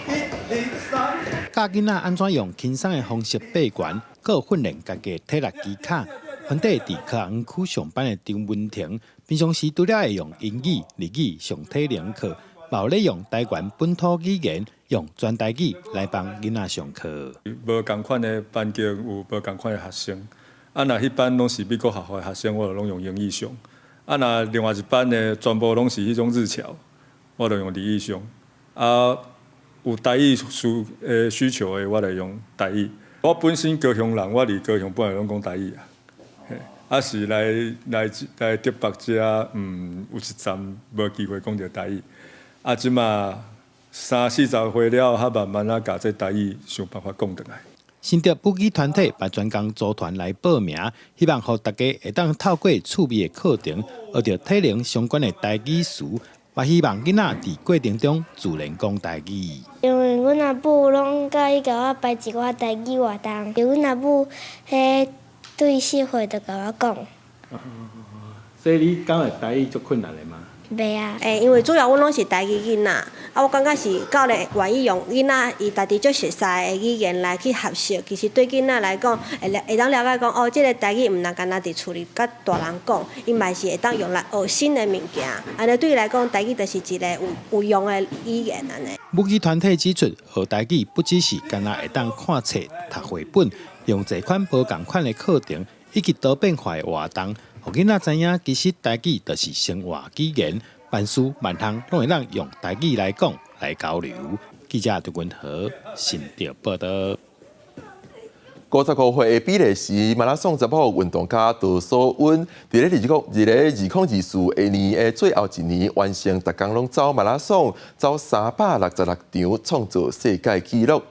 1、2、3。教囡仔安怎用轻松的方式爬悬，搁训练家己体力基卡。原底伫科学园区上班的张文婷，平常时除了会用英语、日语上体能课，嘛有咧用台湾本土语言，用全台语来帮囡仔上课。无共款的班级有无共款的学生，若迄班拢是美国学校的学生，我就拢用英语上；若另外一班的全部拢是迄种日侨，我就用日语上。有台语需求的，我就用台语。我本身高雄人，我伫高雄本来拢讲台语啊。是来台北遮，有一站无机会讲到台语。即马30-40岁了，慢慢甲这台语想办法讲倒来。新竹补给团体把专工组团来报名，希望让大家会当透过趣味的课程，学到体能相关的台语词，也希望囡仔伫过程中自然讲台语。因为阮阿母拢甲伊甲我排一寡台语活动，阮阿母对社会就甲我讲。所以你讲的台语足困难的吗？袂啊。因为主要阮拢是台语囡仔，我感觉是教练愿意用囡仔伊家己最熟悉的语言来去学习，其实对囡仔来讲，会当了解讲这个台语毋能干那伫厝里甲大人讲，伊嘛是会当用来学新的物件。安尼对伊来讲，台语就是一个有用的语言安尼。母语团体指出，学台语不只是干那会当看册、读绘本。用这款无共款的课程以及多变化的活动，互囡仔知影，其实台语就是生活语言，万事万项拢会当用台语来讲来交流。记者杜君和新竹报道。55岁的比利时马拉松查某运动家杜索温，伫咧2024年的最后一年，完成逐工拢走马拉松，走366场，创造世界纪录。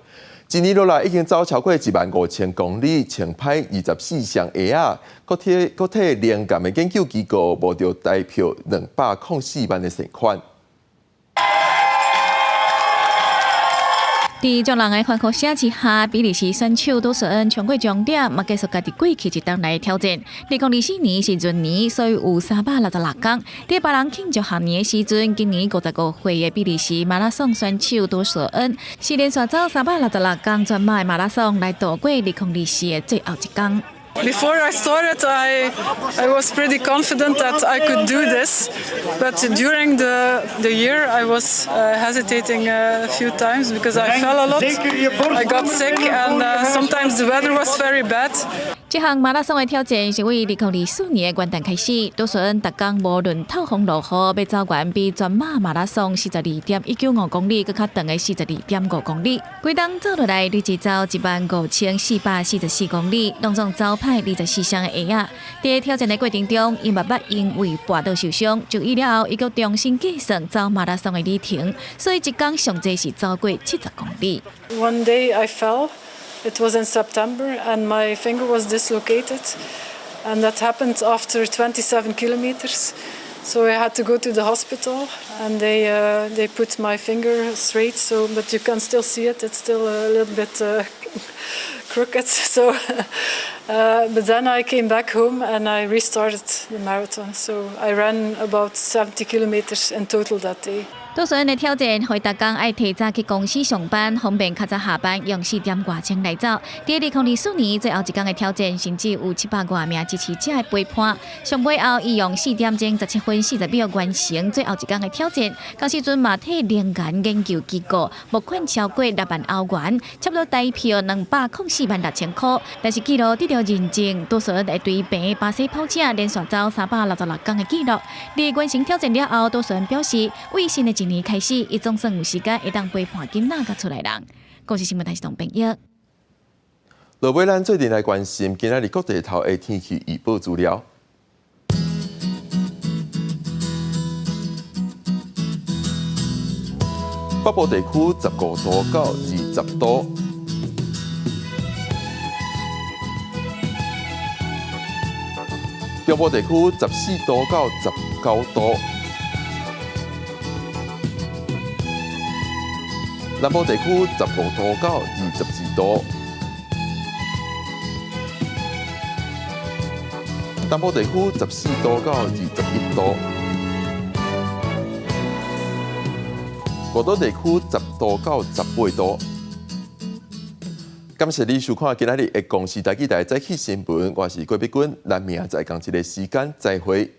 一年落来，已经走超过15000公里，前排24项鞋啊！国体连感的研究机构募到代表204万的善款。伫众人的欢呼声之下，比利时选手杜索恩冲过终点，嘛继续家己过去一档来挑战。2024年是闰年，所以有366天。伫别人庆祝下年的时阵，今年55岁的比利时马拉松选手杜索恩是连续走366天全马的马拉松，来度过2024的最后一天。Before I started, I was pretty confident that I could do this, but during the year I was hesitating a few times because I fell a lot. I got sick and sometimes the weather was very bad. 这项马拉松的挑战是为2024年的元旦开始，多数人逐天无论透风落雨，要走完比全马马拉松42.195公里更较长的42.5公里。规档走落来，累计走15444公里，拢总走歹24项的鞋啊。在挑战的过程中，伊目捌因为跋倒受伤，就医了后，伊佫重新计算走马拉松的里程，所以一天上侪是走过70公里。One day I fell. It was in September and my finger was dislocated and that happened after 27 kilometers. So I had to go to the hospital and they put my finger straight, but you can still see it. It's still a little bit crooked. So, but then I came back home and I restarted the marathon. So I ran about 70 kilometers in total that day. 多数人的挑战，会逐天爱提早去公司上班，方便较早下班，用4点外钟来走。第2024年最后一天的挑战，甚至有700多名支持者的陪伴。上尾后，伊用4点钟17分40秒完成最后一天的挑战。到时阵马体能源研究机构募款超过6万欧元，差不多台票204万6千块。但是纪录得到认证，多数人会对平巴西跑者连续走366天的纪录。在完成挑战了后，多数人表示，为新的一年开始，伊总算有时间会当陪伴囡仔甲出来人。国际新闻台是同朋友。落尾咱最近来关心今仔日各地头的天气预报资料。北部地区15度到20度，中部地区14度到19度。南部地区15度到22度，东部地区14度到21度，外岛地区10度到18度。感谢你收看今日的公视台记台早起新闻，我是郭碧君，咱明仔载同一个时间再会。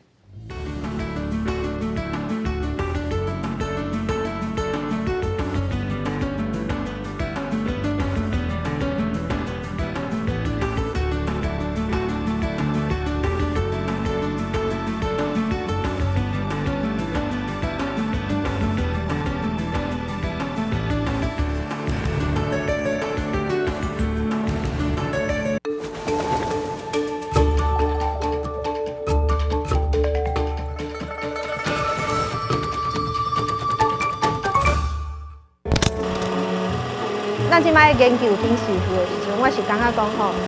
咱即摆研究顶师傅的时阵，我是感觉讲吼，